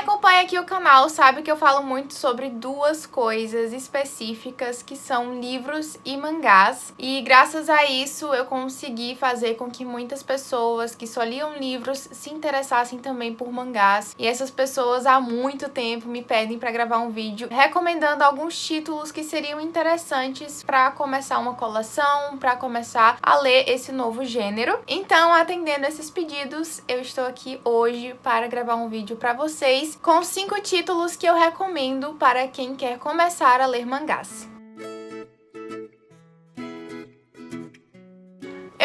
acompanha aqui o canal sabe que eu falo muito sobre duas coisas específicas, que são livros e mangás. E graças a isso eu consegui fazer com que muitas pessoas que só liam livros se interessassem também por mangás. E essas pessoas há muito tempo me pedem para gravar um vídeo recomendando alguns títulos que seriam interessantes para começar uma coleção, para começar a ler esse novo gênero. Então, atendendo esses pedidos, eu estou aqui hoje para gravar um vídeo para vocês com 5 títulos que eu recomendo para quem quer começar a ler mangás.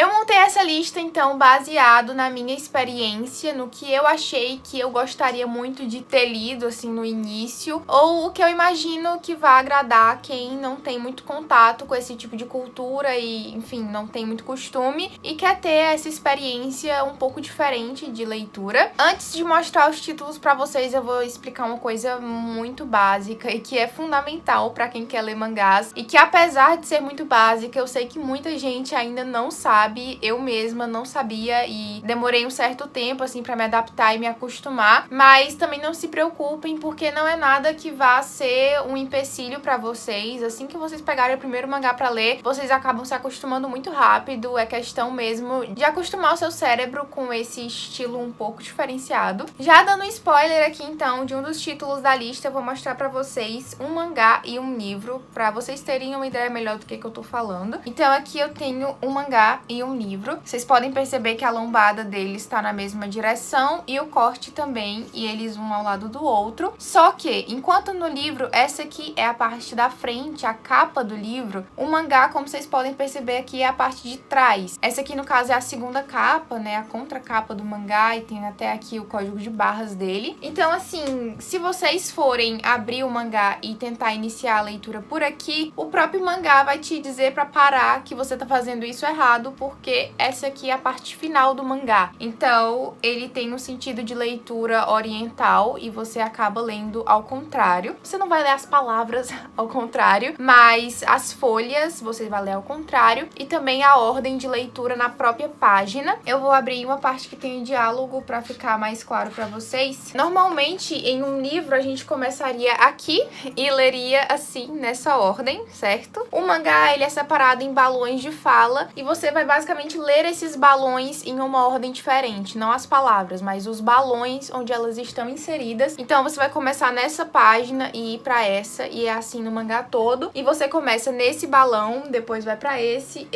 Eu montei essa lista, então, baseado na minha experiência, no que eu achei que eu gostaria muito de ter lido, assim, no início, ou o que eu imagino que vai agradar quem não tem muito contato com esse tipo de cultura e, enfim, não tem muito costume e quer ter essa experiência um pouco diferente de leitura. Antes de mostrar os títulos pra vocês, eu vou explicar uma coisa muito básica e que é fundamental pra quem quer ler mangás e que, apesar de ser muito básica, eu sei que muita gente ainda não sabe. Eu mesma não sabia e demorei um certo tempo, assim, pra me adaptar e me acostumar. Mas também não se preocupem, porque não é nada que vá ser um empecilho pra vocês. Assim que vocês pegarem o primeiro mangá pra ler, vocês acabam se acostumando muito rápido. É questão mesmo de acostumar o seu cérebro com esse estilo um pouco diferenciado. Já dando um spoiler aqui, então, de um dos títulos da lista, eu vou mostrar pra vocês um mangá e um livro, pra vocês terem uma ideia melhor do que eu tô falando. Então aqui eu tenho um mangá e um livro. Vocês podem perceber que a lombada deles está na mesma direção e o corte também, e eles um ao lado do outro. Só que, enquanto no livro, essa aqui é a parte da frente, a capa do livro, o mangá, como vocês podem perceber aqui, é a parte de trás. Essa aqui, no caso, é a segunda capa, né, a contracapa do mangá, e tem até aqui o código de barras dele. Então, assim, se vocês forem abrir o mangá e tentar iniciar a leitura por aqui, o próprio mangá vai te dizer para parar, que você tá fazendo isso errado, porque essa aqui é a parte final do mangá. Então, ele tem um sentido de leitura oriental e você acaba lendo ao contrário. Você não vai ler as palavras ao contrário, mas as folhas você vai ler ao contrário e também a ordem de leitura na própria página. Eu vou abrir uma parte que tem diálogo para ficar mais claro para vocês. Normalmente, em um livro, a gente começaria aqui e leria assim, nessa ordem, certo? O mangá, ele é separado em balões de fala e você vai basicamente ler esses balões em uma ordem diferente, não as palavras, mas os balões onde elas estão inseridas. Então você vai começar nessa página e ir pra essa, e é assim no mangá todo. E você começa nesse balão, depois vai pra esse,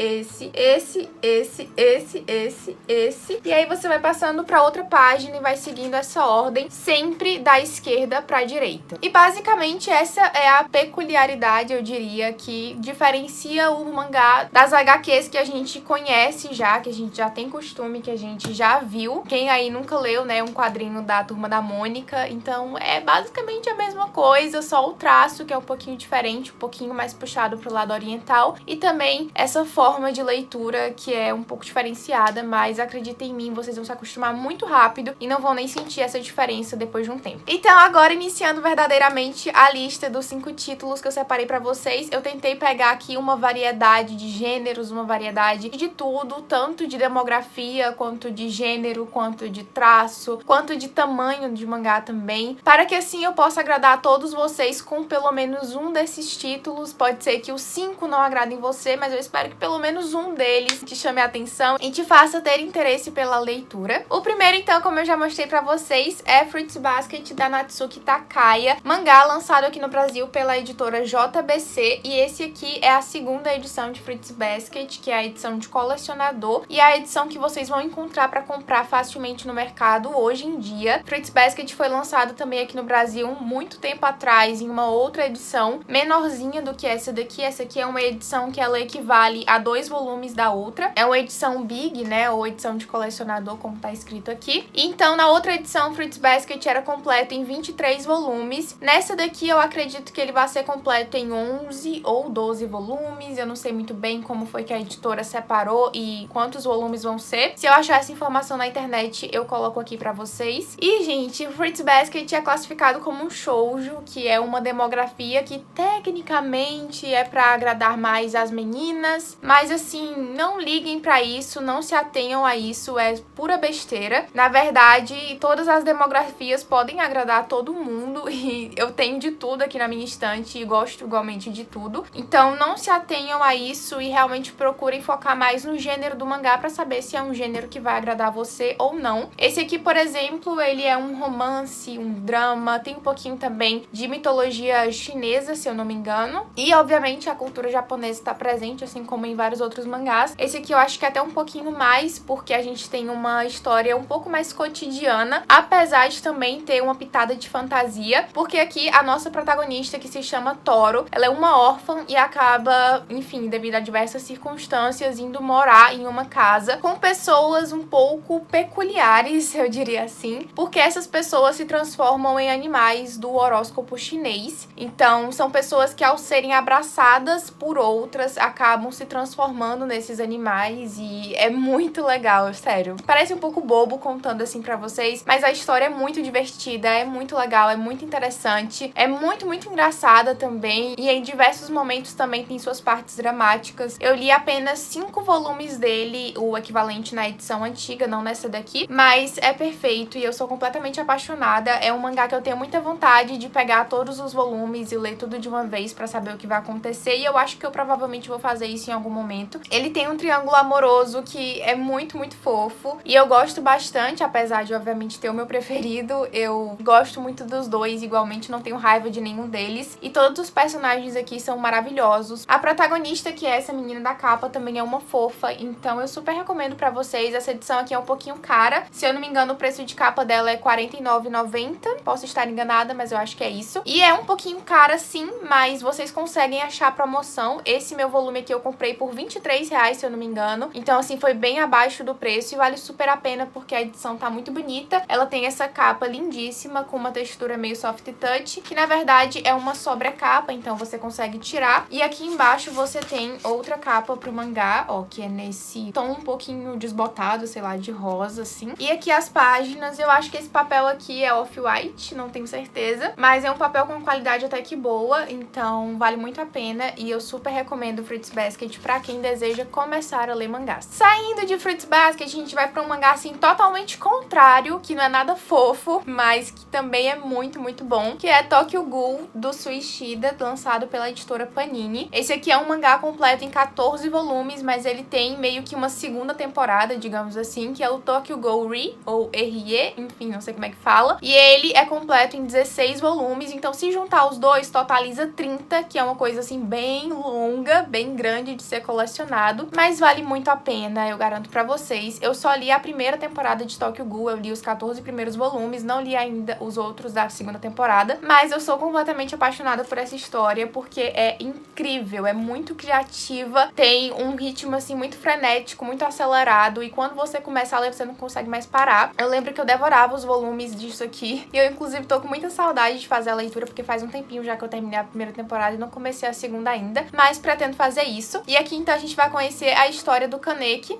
e aí você vai passando pra outra página e vai seguindo essa ordem, sempre da esquerda pra direita. E basicamente essa é a peculiaridade, eu diria, que diferencia o mangá das HQs que a gente conhece já, que a gente já tem costume, que a gente já viu. Quem aí nunca leu, né, um quadrinho da Turma da Mônica, então é basicamente a mesma coisa, só o traço que é um pouquinho diferente, um pouquinho mais puxado pro lado oriental, e também essa forma de leitura que é um pouco diferenciada, mas acreditem em mim, vocês vão se acostumar muito rápido e não vão nem sentir essa diferença depois de um tempo. Então agora, iniciando verdadeiramente a lista dos 5 títulos que eu separei pra vocês, eu tentei pegar aqui uma variedade de gêneros, uma variedade de tudo, tanto de demografia, quanto de gênero, quanto de traço, quanto de tamanho de mangá também, para que assim eu possa agradar a todos vocês com pelo menos um desses títulos. Pode ser que os 5 não agradem você, mas eu espero que pelo menos um deles te chame a atenção e te faça ter interesse pela leitura. O primeiro, então, como eu já mostrei pra vocês, é Fruits Basket, da Natsuki Takaya, mangá lançado aqui no Brasil pela editora JBC, e esse aqui é a segunda edição de Fruits Basket, que é a edição de colecionador e a edição que vocês vão encontrar para comprar facilmente no mercado hoje em dia. Fruits Basket foi lançado também aqui no Brasil muito tempo atrás em uma outra edição menorzinha do que essa daqui. Essa aqui é uma edição que ela equivale a 2 volumes da outra. É uma edição big, né, ou edição de colecionador, como tá escrito aqui. E então, na outra edição, Fruits Basket era completo em 23 volumes. Nessa daqui, eu acredito que ele vai ser completo em 11 ou 12 volumes. Eu não sei muito bem como foi que a editora separou e quantos volumes vão ser. Se eu achar essa informação na internet, eu coloco aqui pra vocês. E, gente, Fruits Basket é classificado como um shoujo, que é uma demografia que tecnicamente é pra agradar mais as meninas, mas assim, não liguem pra isso, não se atenham a isso, é pura besteira. Na verdade, todas as demografias podem agradar todo mundo e eu tenho de tudo aqui na minha estante e gosto igualmente de tudo. Então não se atenham a isso e realmente procurem focar mais no gênero do mangá pra saber se é um gênero que vai agradar você ou não. Esse aqui, por exemplo, ele é um romance, um drama, tem um pouquinho também de mitologia chinesa, se eu não me engano. E, obviamente, a cultura japonesa está presente, assim como em vários outros mangás. Esse aqui eu acho que é até um pouquinho mais, porque a gente tem uma história um pouco mais cotidiana, apesar de também ter uma pitada de fantasia, porque aqui a nossa protagonista, que se chama Toro, ela é uma órfã e acaba, enfim, devido a diversas circunstâncias, indo morar em uma casa com pessoas um pouco peculiares, eu diria assim, porque essas pessoas se transformam em animais do horóscopo chinês. Então, são pessoas que, ao serem abraçadas por outras, acabam se transformando nesses animais e é muito legal, sério. Parece um pouco bobo contando assim pra vocês, mas a história é muito divertida, é muito legal, é muito interessante, é muito, muito engraçada também e em diversos momentos também tem suas partes dramáticas. Eu li apenas 5 volumes dele, o equivalente na edição antiga, não nessa daqui, mas é perfeito e eu sou completamente apaixonada. É um mangá que eu tenho muita vontade de pegar todos os volumes e ler tudo de uma vez pra saber o que vai acontecer, e eu acho que eu provavelmente vou fazer isso em algum momento. Ele tem um triângulo amoroso que é muito, muito fofo e eu gosto bastante, apesar de obviamente ter o meu preferido. Eu gosto muito dos dois, igualmente não tenho raiva de nenhum deles, e todos os personagens aqui são maravilhosos. A protagonista, que é essa menina da capa, também é uma fofa, então eu super recomendo pra vocês. Essa edição aqui é um pouquinho cara, se eu não me engano o preço de capa dela é R$ 49,90, posso estar enganada, mas eu acho que é isso. E é um pouquinho cara sim, mas vocês conseguem achar a promoção. Esse meu volume aqui eu comprei por R$ 23,00, se eu não me engano, então assim, foi bem abaixo do preço e vale super a pena porque a edição tá muito bonita. Ela tem essa capa lindíssima, com uma textura meio soft touch, que na verdade é uma sobrecapa, então você consegue tirar. E aqui embaixo você tem outra capa pro mangá, ó, que é nesse tom um pouquinho desbotado, sei lá, de rosa, assim. E aqui as páginas, eu acho que esse papel aqui é off-white, não tenho certeza, mas é um papel com qualidade até que boa, então vale muito a pena e eu super recomendo Fruits Basket pra quem deseja começar a ler mangás. Saindo de Fruits Basket, a gente vai pra um mangá, assim, totalmente contrário, que não é nada fofo, mas que também é muito, muito bom, que é Tokyo Ghoul, do Suishida, lançado pela editora Panini. Esse aqui é um mangá completo em 14 volumes, mas ele tem meio que uma segunda temporada, digamos assim, que é o Tokyo Ghoul Re, ou RE, enfim, não sei como é que fala. E ele é completo em 16 volumes, então se juntar os dois, totaliza 30, que é uma coisa assim bem longa, bem grande de ser colecionado, mas vale muito a pena, eu garanto pra vocês. Eu só li a primeira temporada de Tokyo Ghoul, eu li os 14 primeiros volumes, não li ainda os outros da segunda temporada, mas eu sou completamente apaixonada por essa história, porque é incrível, é muito criativa, tem um ritmo assim muito frenético, muito acelerado, e quando você começa a ler, você não consegue mais parar. Eu lembro que eu devorava os volumes disso aqui, e eu inclusive tô com muita saudade de fazer a leitura, porque faz um tempinho já que eu terminei a primeira temporada e não comecei a segunda ainda, mas pretendo fazer isso. E aqui então a gente vai conhecer a história do Kaneki.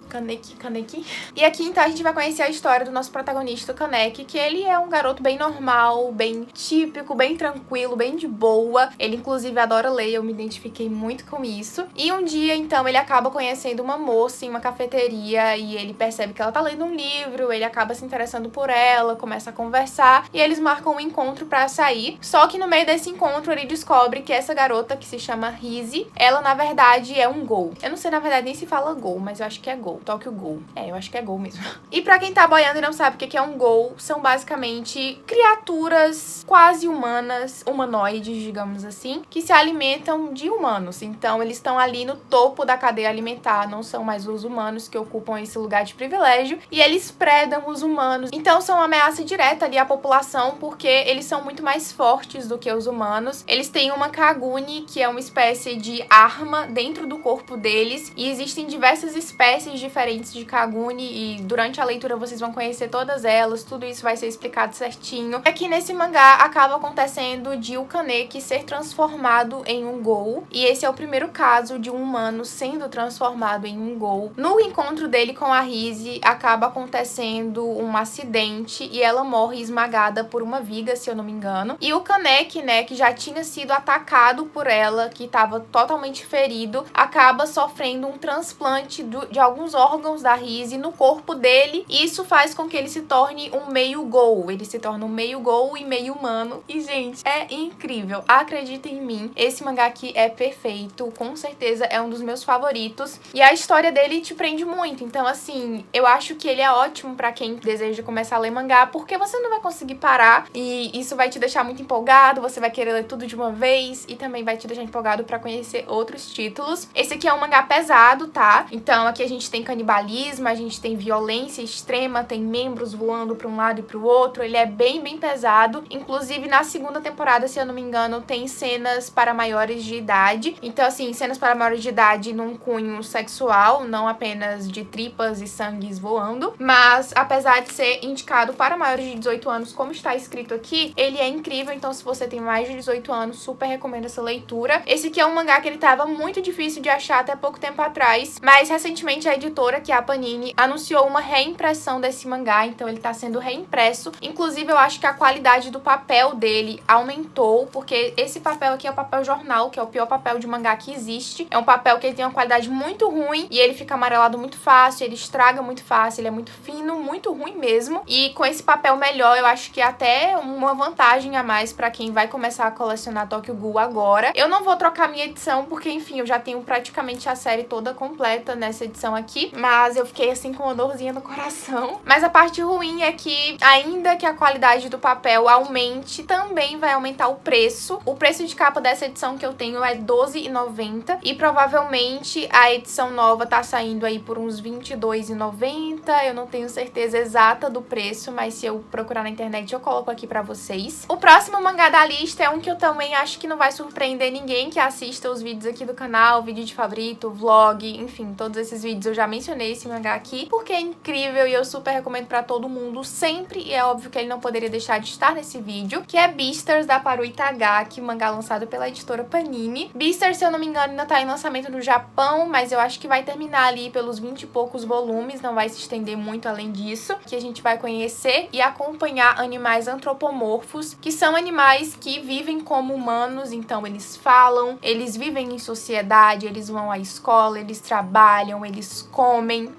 E aqui então a gente vai conhecer a história do nosso protagonista, o Kaneki, que ele é um garoto bem normal, bem típico, bem tranquilo, bem de boa. Ele inclusive adora ler, eu me identifiquei muito com isso. E um dia então ele acaba conhecendo uma moça em uma cafeteria e ele percebe que ela tá lendo um livro, ele acaba se interessando por ela, começa a conversar e eles marcam um encontro pra sair. Só que no meio desse encontro ele descobre que essa garota, que se chama Rise, ela na verdade é um Ghoul. Eu não sei na verdade nem se fala Ghoul, mas eu acho que é Ghoul, Tokyo Ghoul. É, eu acho que é Ghoul mesmo. E pra quem tá boiando e não sabe o que é um Ghoul, são basicamente criaturas quase humanas, humanoides, digamos assim, que se alimentam de humanos. Então eles estão ali no topo da cadeia alimentar, não são mais os humanos que ocupam esse lugar de privilégio, e eles predam os humanos. Então são uma ameaça direta ali à população, porque eles são muito mais fortes do que os humanos. Eles têm uma Kaguni, que é uma espécie de arma dentro do corpo deles, e existem diversas espécies diferentes de Kaguni, e durante a leitura vocês vão conhecer todas elas, tudo isso vai ser explicado certinho. Aqui nesse mangá acaba acontecendo de o Kaneki ser transformado em um Ghoul, e esse é o primeiro caso de um humano sendo transformado em um Ghoul. Gol. No encontro dele com a Rise, acaba acontecendo um acidente e ela morre esmagada por uma viga, se eu não me engano. E o Kaneki, né, que já tinha sido atacado por ela, que estava totalmente ferido, acaba sofrendo um transplante de alguns órgãos da Rise no corpo dele. E isso faz com que ele se torne um meio Gol. Ele se torna um meio Gol e meio humano. E, gente, é incrível. Acreditem em mim, esse mangá aqui é perfeito. Com certeza é um dos meus favoritos. E a história dele te prende muito. Então, assim, eu acho que ele é ótimo pra quem deseja começar a ler mangá, porque você não vai conseguir parar e isso vai te deixar muito empolgado, você vai querer ler tudo de uma vez e também vai te deixar empolgado pra conhecer outros títulos. Esse aqui é um mangá pesado, tá? Então, aqui a gente tem canibalismo, a gente tem violência extrema, tem membros voando pra um lado e pro outro. Ele é bem pesado. Inclusive, na segunda temporada, se eu não me engano, tem cenas para maiores de idade. Então, assim, cenas para maiores de idade num cunho sexual, não apenas de tripas e sangues voando. Mas, apesar de ser indicado para maiores de 18 anos, como está escrito aqui, ele é incrível. Então, se você tem mais de 18 anos, super recomendo essa leitura. Esse aqui é um mangá que ele tava muito difícil de achar até pouco tempo atrás, mas recentemente a editora, que é a Panini, anunciou uma reimpressão desse mangá, então ele tá sendo reimpresso. Inclusive, eu acho que a qualidade do papel dele aumentou, porque esse papel aqui é o papel jornal, que é o pior papel de mangá que existe. É um papel que ele tem uma qualidade muito ruim e ele fica amarelado muito fácil, ele estraga muito fácil, ele é muito fino, muito ruim mesmo. E com esse papel melhor, eu acho que é até uma vantagem a mais pra quem vai começar a colecionar Tokyo Ghoul agora. Eu não vou trocar minha edição, porque, enfim, eu já tenho praticamente a série toda completa nessa edição aqui, mas eu fiquei assim com uma dorzinha no coração. Mas a parte ruim é que, ainda que a qualidade do papel aumente, também vai aumentar o preço. O preço de capa dessa edição que eu tenho é R$12,90 e provavelmente a edição nova tá saindo aí por uns R$22,90. Eu não tenho certeza exata do preço, mas se eu procurar na internet eu coloco aqui pra vocês. O próximo mangá da lista é um que eu também acho que não vai surpreender ninguém que assista os vídeos aqui do canal, vídeo de favorito, vlog, enfim, todos esses vídeos eu já mencionei esse mangá aqui, porque é incrível e eu super recomendo pra todo mundo sempre, e é óbvio que ele não poderia deixar de estar nesse vídeo, que é Beastars, da Paru Itagaki, mangá lançado pela editora Panini. Beastars, se eu não me engano, ainda tá em lançamento no Japão, mas eu acho que vai terminar ali pelos 20 e poucos volumes, não vai se estender muito além disso, que a gente vai conhecer e acompanhar animais antropomorfos, que são animais que vivem como humanos, então eles falam, eles vivem em sociedade, eles vão à escola, eles trabalham, eles comem.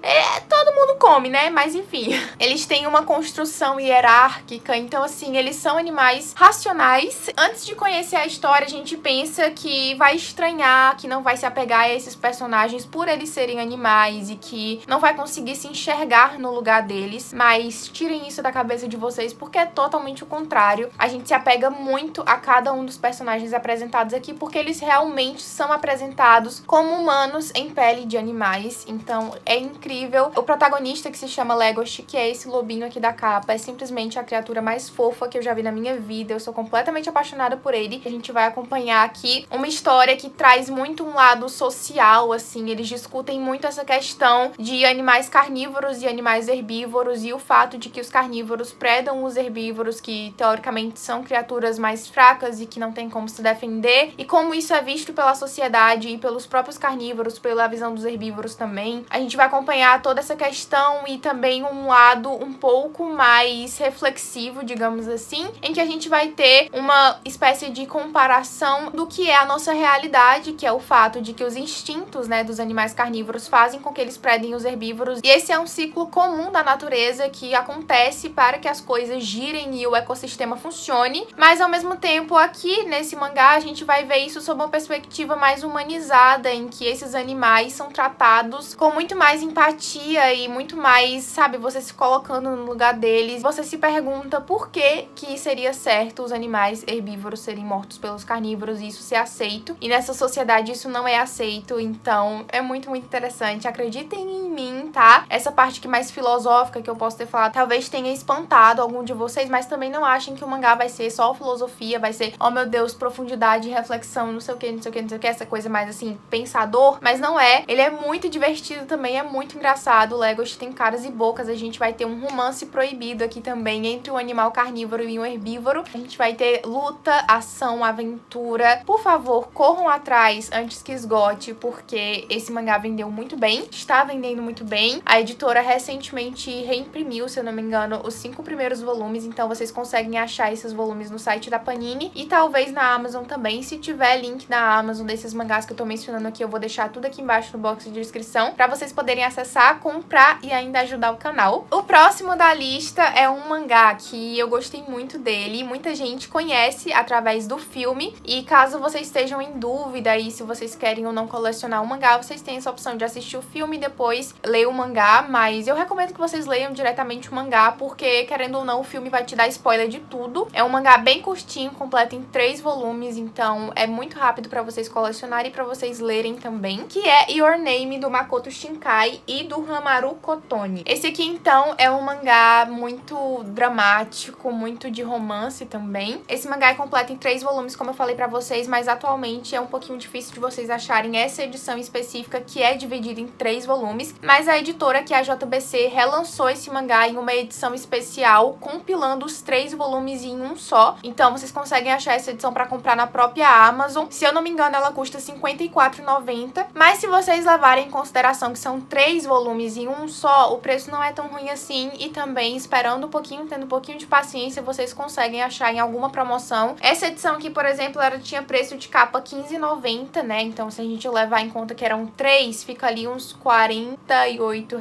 Todo mundo come, né? Mas enfim, eles têm uma construção hierárquica, então assim, eles são animais racionais. Antes de conhecer a história, a gente pensa que vai estranhar, que não vai se apegar a esses personagens por eles serem animais e que não vai conseguir se enxergar no lugar deles, mas tirem isso da cabeça de vocês, porque é totalmente o contrário. A gente se apega muito a cada um dos personagens apresentados aqui, porque eles realmente são apresentados como humanos em pele de animais, então é incrível. O protagonista, que se chama Legoshi, que é esse lobinho aqui da capa, é simplesmente a criatura mais fofa que eu já vi na minha vida, eu sou completamente apaixonada por ele. A gente vai acompanhar aqui uma história que traz muito um lado social, assim, eles discutem muito essa questão de animais carnívoros e animais herbívoros, e o fato de que os carnívoros predam os herbívoros, que teoricamente são criaturas mais fracas e que não tem como se defender, e como isso é visto pela sociedade e pelos próprios carnívoros, pela visão dos herbívoros também. A gente vai acompanhar toda essa questão e também um lado um pouco mais reflexivo, digamos assim, em que a gente vai ter uma espécie de comparação do que é a nossa realidade, que é o fato de que os instintos, né, dos animais carnívoros fazem com que eles predem os herbívoros, e esse é um ciclo comum da natureza que acontece para que as coisas girem e o ecossistema funcione, mas ao mesmo tempo aqui nesse mangá a gente vai ver isso sob uma perspectiva mais humanizada, em que esses animais são tratados com muito mais empatia e muito mais, sabe, você se colocando no lugar deles. Você se pergunta por que seria certo os animais herbívoros serem mortos pelos carnívoros e isso ser aceito, e nessa sociedade isso não é aceito. Então é muito interessante, acreditem em mim, tá? Essa parte aqui mais filosófica que eu posso ter falado talvez tenha espantado algum de vocês, mas também não achem que o mangá vai ser só filosofia, vai ser, oh meu Deus, profundidade, reflexão, não sei o que, não sei o que, não sei o que, essa coisa mais assim, pensador, mas não é. Ele é muito divertido também, é muito engraçado. O Legoshi tem caras e bocas, a gente vai ter um romance proibido aqui também entre um animal carnívoro e um herbívoro. A gente vai ter luta, ação, aventura. Por favor, corram atrás antes que esgote, porque esse mangá vendeu muito muito bem, está vendendo muito bem. A editora recentemente reimprimiu, se eu não me engano, os 5 primeiros volumes, então vocês conseguem achar esses volumes no site da Panini e talvez na Amazon também. Se tiver link na Amazon desses mangás que eu tô mencionando aqui, eu vou deixar tudo aqui embaixo no box de descrição pra vocês poderem acessar, comprar e ainda ajudar o canal. O próximo da lista é um mangá que eu gostei muito dele, muita gente conhece através do filme, e caso vocês estejam em dúvida aí se vocês querem ou não colecionar um mangá, vocês têm essa opção de assistir o filme e depois ler o mangá, mas eu recomendo que vocês leiam diretamente o mangá, porque querendo ou não o filme vai te dar spoiler de tudo. É um mangá bem curtinho, completo em 3 volumes, então é muito rápido pra vocês colecionarem e pra vocês lerem também, que é Your Name, do Makoto Shinkai e do Hamaru Kotone. Esse aqui então é um mangá muito dramático, muito de romance também. Esse mangá é completo em 3 volumes, como eu falei pra vocês, mas atualmente é um pouquinho difícil de vocês acharem essa edição específica que é dividida em 3 volumes, mas a editora, que é a JBC, relançou esse mangá em uma edição especial, compilando os 3 volumes em um só. Então vocês conseguem achar essa edição pra comprar na própria Amazon. Se eu não me engano, ela custa R$ 54,90, mas se vocês levarem em consideração que são 3 volumes em um só, o preço não é tão ruim assim, e também esperando um pouquinho, tendo um pouquinho de paciência, vocês conseguem achar em alguma promoção. Essa edição aqui, por exemplo, ela tinha preço de capa R$ 15,90, né? Então se a gente levar em conta que eram 3, fica ali uns R$ 48.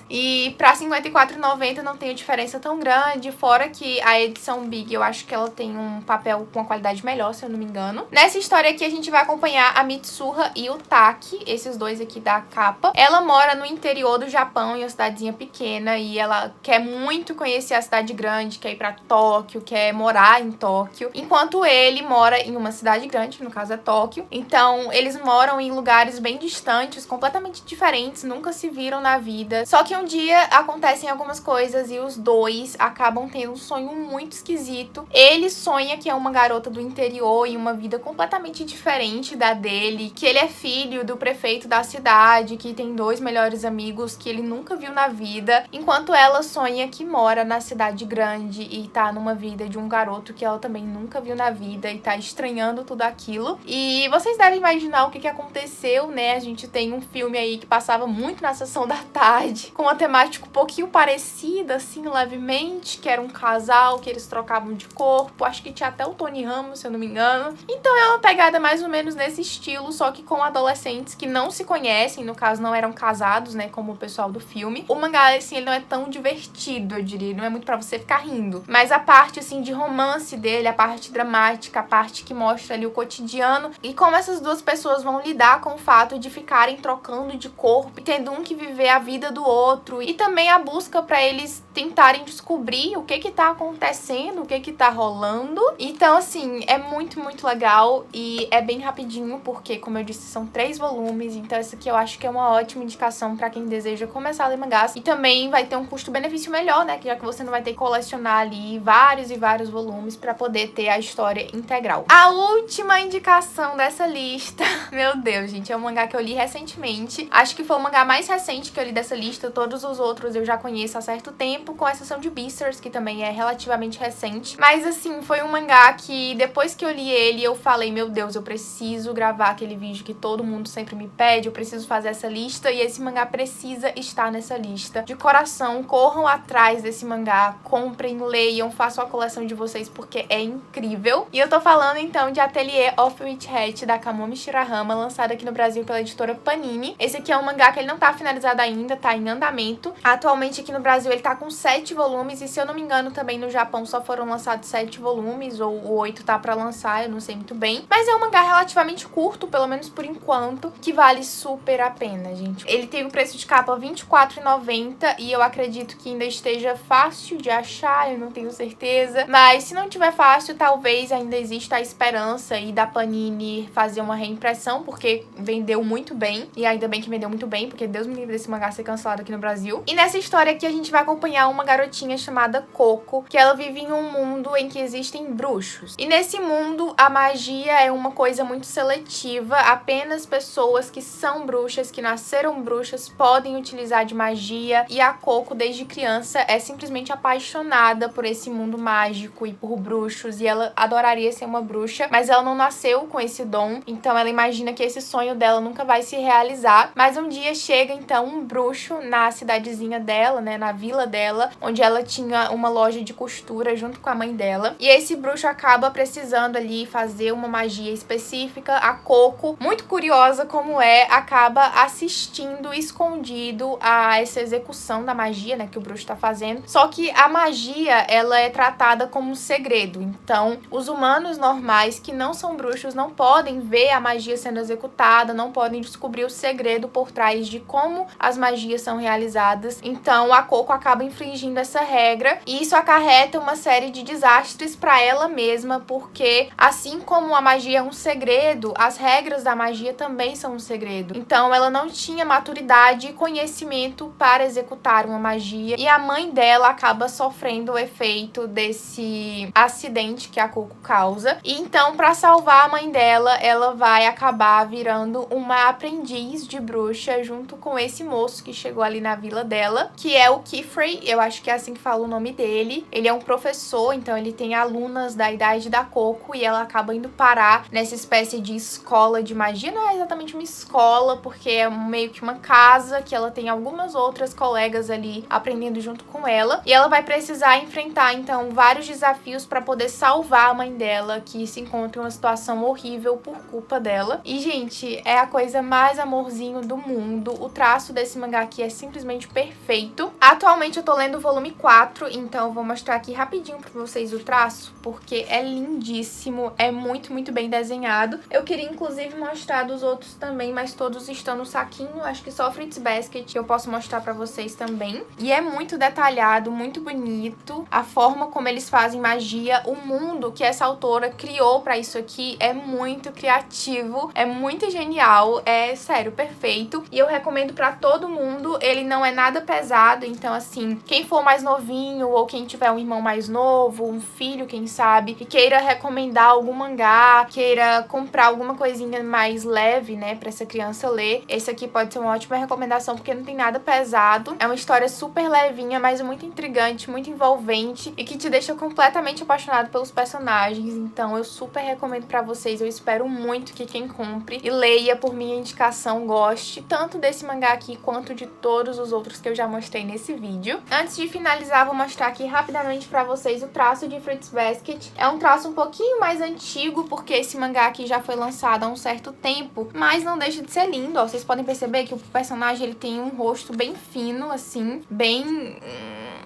E pra R$ 54,90 não tem diferença tão grande, fora que a edição Big eu acho que ela tem um papel com uma qualidade melhor, se eu não me engano. Nessa história aqui a gente vai acompanhar a Mitsuha e o Taki, esses dois aqui da capa. Ela mora no interior do Japão, em uma cidadezinha pequena, e ela quer muito conhecer a cidade grande, quer ir pra Tóquio, quer morar em Tóquio, enquanto ele mora em uma cidade grande, que no caso é Tóquio. Então eles moram em lugares bem distantes, completamente diferentes, nunca se viram na vida. Só que um dia acontecem algumas coisas e os dois acabam tendo um sonho muito esquisito. Ele sonha que é uma garota do interior em uma vida completamente diferente da dele, que ele é filho do prefeito da cidade, que tem 2 melhores amigos que ele nunca viu na vida, enquanto ela sonha que mora na cidade grande e tá numa vida de um garoto que ela também nunca viu na vida e tá estranhando tudo aquilo. E vocês devem imaginar o que aconteceu, né? A gente tem um filme aí que passava muito na sessão da tarde, com uma temática um pouquinho parecida, assim, levemente, que era um casal, que eles trocavam de corpo, acho que tinha até o Tony Ramos, se eu não me engano. Então é uma pegada mais ou menos nesse estilo, só que com adolescentes que não se conhecem, no caso não eram casados, né, como o pessoal do filme. O mangá, assim, ele não é tão divertido, eu diria, não é muito pra você ficar rindo, mas a parte, assim, de romance dele, a parte dramática, a parte que mostra ali o cotidiano e como essas duas pessoas vão lidar com o fato de ficarem trocando de corpo e tendo um que viver a vida do outro, e também a busca pra eles tentarem descobrir o que tá acontecendo, o que tá rolando. Então, assim, é muito, muito legal e é bem rapidinho, porque, como eu disse, são 3 volumes, então essa aqui eu acho que é uma ótima indicação pra quem deseja começar a ler mangás, e também vai ter um custo-benefício melhor, né, já que você não vai ter que colecionar ali vários e vários volumes pra poder ter a história integral. A última indicação dessa lista, meu Deus, gente, é um mangá que eu li recentemente, acho que foi o mangá mais recente que eu li dessa lista, todos os outros eu já conheço há certo tempo, com exceção de Beastars, que também é relativamente recente. Mas assim, foi um mangá que depois que eu li ele, eu falei, meu Deus, eu preciso gravar aquele vídeo que todo mundo sempre me pede, eu preciso fazer essa lista, e esse mangá precisa estar nessa lista. De coração, corram atrás desse mangá, comprem, leiam, façam a coleção de vocês, porque é incrível. E eu tô falando então de Atelier of Witch Hat, da Kamomi Shirahama, lançado aqui no Brasil pela editora Panini. Esse aqui é um mangá que ele não tá finalizado ainda, tá em andamento. Atualmente aqui no Brasil ele tá com 7 volumes, e se eu não me engano também no Japão só foram lançados 7 volumes, ou o 8 tá pra lançar, eu não sei muito bem. Mas é um mangá relativamente curto, pelo menos por enquanto, que vale super a pena, gente. Ele tem o preço de capa R$ 24,90 e eu acredito que ainda esteja fácil de achar, eu não tenho certeza. Mas se não tiver fácil, talvez ainda exista a esperança aí da Panini fazer uma reimpressão, porque vendeu muito bem, e ainda bem que vendeu muito bem, porque Deus me livre desse mangá ser cancelado aqui no Brasil. E nessa história aqui a gente vai acompanhar uma garotinha chamada Coco, que ela vive em um mundo em que existem bruxos. E nesse mundo a magia é uma coisa muito seletiva, apenas pessoas que são bruxas, que nasceram bruxas, podem utilizar de magia. E a Coco, desde criança, é simplesmente apaixonada por esse mundo mágico e por bruxos, e ela adoraria ser uma bruxa, mas ela não nasceu com esse dom, então ela imagina que esse sonho dela nunca vai se realizar. Mas um dia chega então um bruxo na cidadezinha dela, né, na vila dela, onde ela tinha uma loja de costura junto com a mãe dela, e esse bruxo acaba precisando ali fazer uma magia específica. A Coco, muito curiosa como é, acaba assistindo escondido a essa execução da magia, né, que o bruxo tá fazendo. Só que a magia, ela é tratada como um segredo, então os humanos normais que não são bruxos não podem ver a magia sendo executada, não podem descobrir o segredo por trás de como as magias são realizadas. Então a Coco acaba infringindo essa regra, e isso acarreta uma série de desastres para ela mesma, porque assim como a magia é um segredo, as regras da magia também são um segredo. Então ela não tinha maturidade e conhecimento para executar uma magia, e a mãe dela acaba sofrendo o efeito desse acidente que a Coco causa. E então, para salvar a mãe dela, ela vai acabar virando uma aprendiz de bruxa junto com esse moço que chegou ali na vila dela, que é o Keffrey, eu acho que é assim que fala o nome dele. Ele é um professor, então ele tem alunas da idade da Coco, e ela acaba indo parar nessa espécie de escola de magia. Não é exatamente uma escola, porque é meio que uma casa que ela tem algumas outras colegas ali aprendendo junto com ela, e ela vai precisar enfrentar então vários desafios para poder salvar a mãe dela, que se encontra em uma situação horrível por culpa dela. E gente, é a coisa mais amorzinho do mundo. O traço desse mangá aqui é simplesmente perfeito. Atualmente eu tô lendo o volume 4, então eu vou mostrar aqui rapidinho pra vocês o traço, porque é lindíssimo, é muito, muito bem desenhado. Eu queria inclusive mostrar dos outros também, mas todos estão no saquinho. Acho que só Fruits Basket eu posso mostrar pra vocês também. E é muito detalhado, muito bonito. A forma como eles fazem magia, o mundo que essa autora criou pra isso aqui é muito criativo, é muito genial, é sério, perfeito. E eu recomendo pra todo mundo. Ele não é nada pesado, então assim, quem for mais novinho ou quem tiver um irmão mais novo, um filho, quem sabe, e queira recomendar algum mangá, queira comprar alguma coisinha mais leve, né, pra essa criança ler, esse aqui pode ser uma ótima recomendação, porque não tem nada pesado. É uma história super levinha, mas muito intrigante, muito envolvente, e que te deixa completamente apaixonado pelos personagens. Então eu super recomendo pra vocês. Eu espero muito que quem compre e leia por minha indicação goste tanto desse mangá aqui quanto de todos os outros que eu já mostrei nesse vídeo. Antes de finalizar, vou mostrar aqui rapidamente pra vocês o traço de Fruits Basket. É um traço um pouquinho mais antigo, porque esse mangá aqui já foi lançado há um certo tempo, mas não deixa de ser lindo, ó. Vocês podem perceber que o personagem ele tem um rosto bem fino, assim, bem...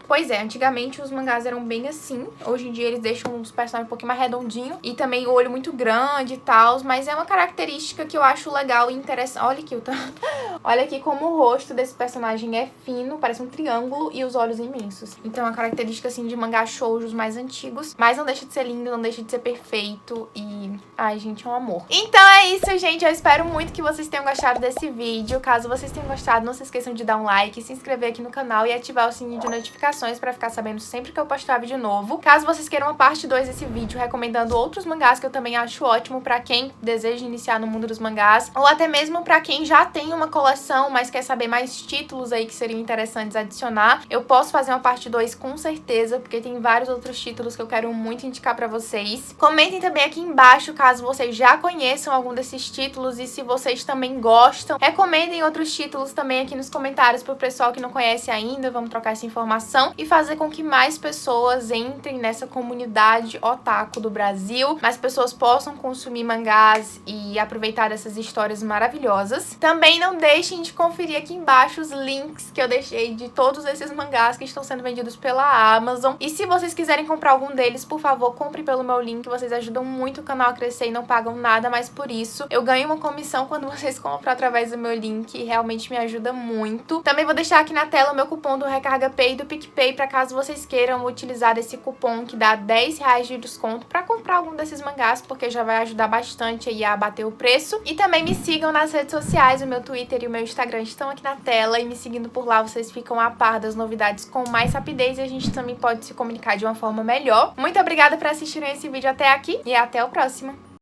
Pois é, antigamente os mangás eram bem assim. Hoje em dia eles deixam os personagens um pouquinho mais redondinho. E também o olho muito grande e tal. Mas é uma característica que eu acho legal e interessante. Olha aqui, olha aqui como o rosto desse personagem é fino, parece um triângulo, e os olhos imensos. Então é uma característica assim de mangá shoujos mais antigos. Mas não deixa de ser lindo, não deixa de ser perfeito. E... ai, gente, é um amor. Então é isso, gente. Eu espero muito que vocês tenham gostado desse vídeo. Caso vocês tenham gostado, não se esqueçam de dar um like, se inscrever aqui no canal e ativar o sininho de notificações pra ficar sabendo sempre que eu postar vídeo novo. Caso vocês queiram uma parte 2 desse vídeo, recomendando outros mangás que eu também acho ótimo pra quem deseja iniciar no mundo dos mangás, ou até mesmo pra quem já tem uma coleção, mas quer saber mais títulos aí que seriam interessantes adicionar, eu posso fazer uma parte 2 com certeza, porque tem vários outros títulos que eu quero muito indicar pra vocês. Comentem também aqui embaixo caso vocês já conheçam algum desses títulos, e se vocês também gostam, recomendem outros títulos também aqui nos comentários pro pessoal que não conhece ainda. Vamos trocar essa informação e fazer com que mais pessoas entrem nessa comunidade otaku do Brasil, mais pessoas possam consumir mangás e aproveitar dessas histórias maravilhosas. Também não deixem de conferir aqui embaixo os links que eu deixei de todos esses mangás que estão sendo vendidos pela Amazon. E se vocês quiserem comprar algum deles, por favor, compre pelo meu link. Vocês ajudam muito o canal a crescer e não pagam nada mais por isso. Eu ganho uma comissão quando vocês compram através do meu link e realmente me ajuda muito. Também vou deixar aqui na tela o meu cupom do Recarga Pay e do PicPay, para caso vocês queiram utilizar esse cupom que dá R$10 de desconto para comprar algum desses mangás, porque já vai ajudar bastante aí a abater o preço. E também me sigam nas redes sociais, o meu Twitter e o meu Instagram estão aqui na tela, e me sigam seguindo por lá, vocês ficam a par das novidades com mais rapidez e a gente também pode se comunicar de uma forma melhor. Muito obrigada por assistirem esse vídeo até aqui e até o próximo.